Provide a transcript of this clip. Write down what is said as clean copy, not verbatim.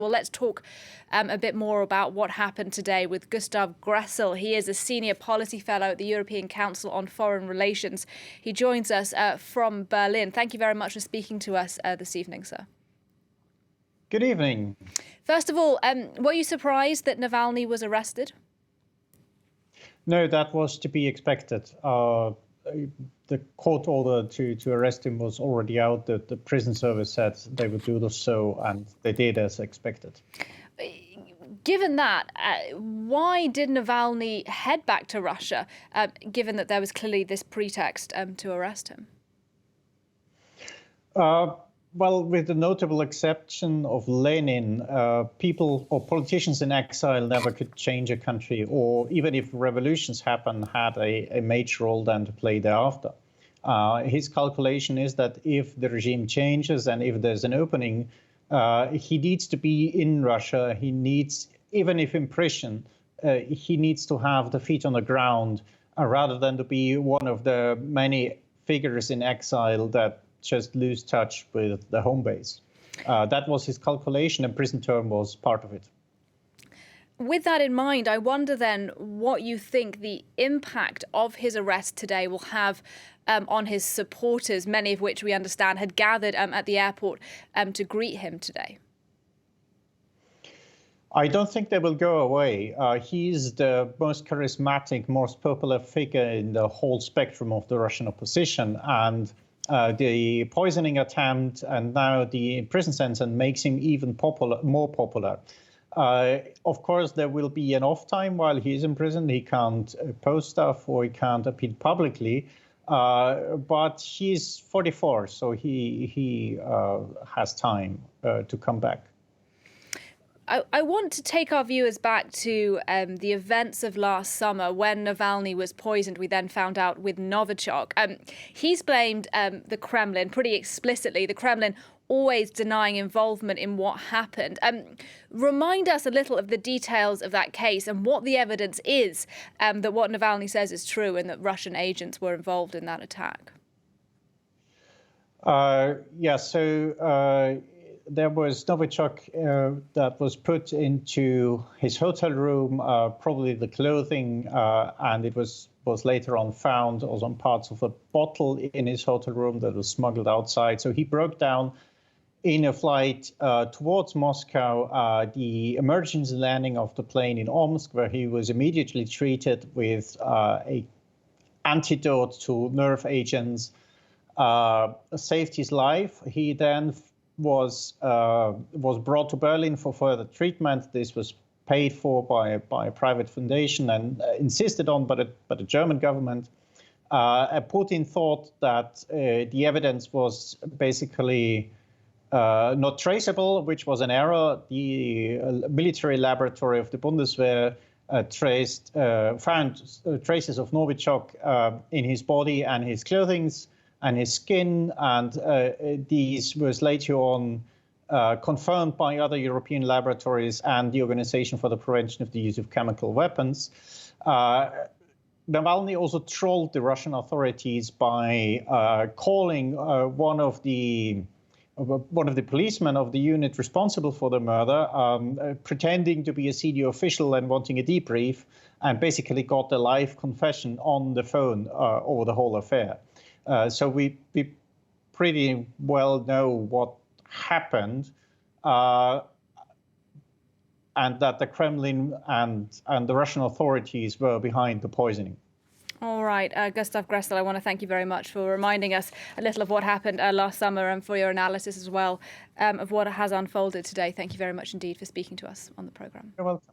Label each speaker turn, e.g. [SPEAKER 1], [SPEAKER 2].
[SPEAKER 1] Well, let's talk a bit more about what happened today with Gustav Gressel. He is a senior policy fellow at the European Council on Foreign Relations. He joins us from Berlin. Thank you very much for speaking to us this evening, sir.
[SPEAKER 2] Good evening.
[SPEAKER 1] First of all, were you surprised that Navalny was arrested?
[SPEAKER 2] No, that was to be expected. The court order to arrest him was already out. The prison service said they would do so, and they did as expected.
[SPEAKER 1] Given that, why did Navalny head back to Russia, given that there was clearly this pretext to arrest him?
[SPEAKER 2] Well, with the notable exception of Lenin, people or politicians in exile never could change a country, or even if revolutions happen, had a major role then to play thereafter. His calculation is that if the regime changes and if there's an opening, he needs to be in Russia. He needs, even if in prison, he needs to have the feet on the ground rather than to be one of the many figures in exile that just lose touch with the home base. That was his calculation, and prison term was part of it.
[SPEAKER 1] With that in mind, I wonder then what you think the impact of his arrest today will have on his supporters, many of which we understand had gathered at the airport to greet him today.
[SPEAKER 2] I don't think they will go away. He's the most charismatic, most popular figure in the whole spectrum of the Russian opposition. And the poisoning attempt and now the prison sentence makes him even more popular. Of course, there will be an off time while he's in prison. He can't post stuff or he can't appeal publicly. But he's 44, so he has time to come back.
[SPEAKER 1] I want to take our viewers back to the events of last summer when Navalny was poisoned. We then found out with Novichok. He's blamed the Kremlin pretty explicitly, the Kremlin always denying involvement in what happened. Remind us a little of the details of that case and what the evidence is that what Navalny says is true and that Russian agents were involved in that attack.
[SPEAKER 2] There was Novichok that was put into his hotel room, probably the clothing, and it was later on found also on parts of a bottle in his hotel room that was smuggled outside. So he broke down in a flight towards Moscow, the emergency landing of the plane in Omsk, where he was immediately treated with a antidote to nerve agents, saved his life. He then was brought to Berlin for further treatment. This was paid for by a private foundation and insisted on by the German government. Putin thought that the evidence was basically not traceable, which was an error. The military laboratory of the Bundeswehr found traces of Novichok in his body and his clothing and his skin, and these was later on confirmed by other European laboratories and the Organization for the Prevention of the Use of Chemical Weapons. Navalny also trolled the Russian authorities by calling one of the policemen of the unit responsible for the murder, pretending to be a senior official and wanting a debrief, and basically got a live confession on the phone over the whole affair. So we pretty well know what happened, and that the Kremlin and the Russian authorities were behind the poisoning.
[SPEAKER 1] All right, Gustav Gressel, I want to thank you very much for reminding us a little of what happened last summer and for your analysis as well of what has unfolded today. Thank you very much indeed for speaking to us on the programme.
[SPEAKER 2] You're welcome.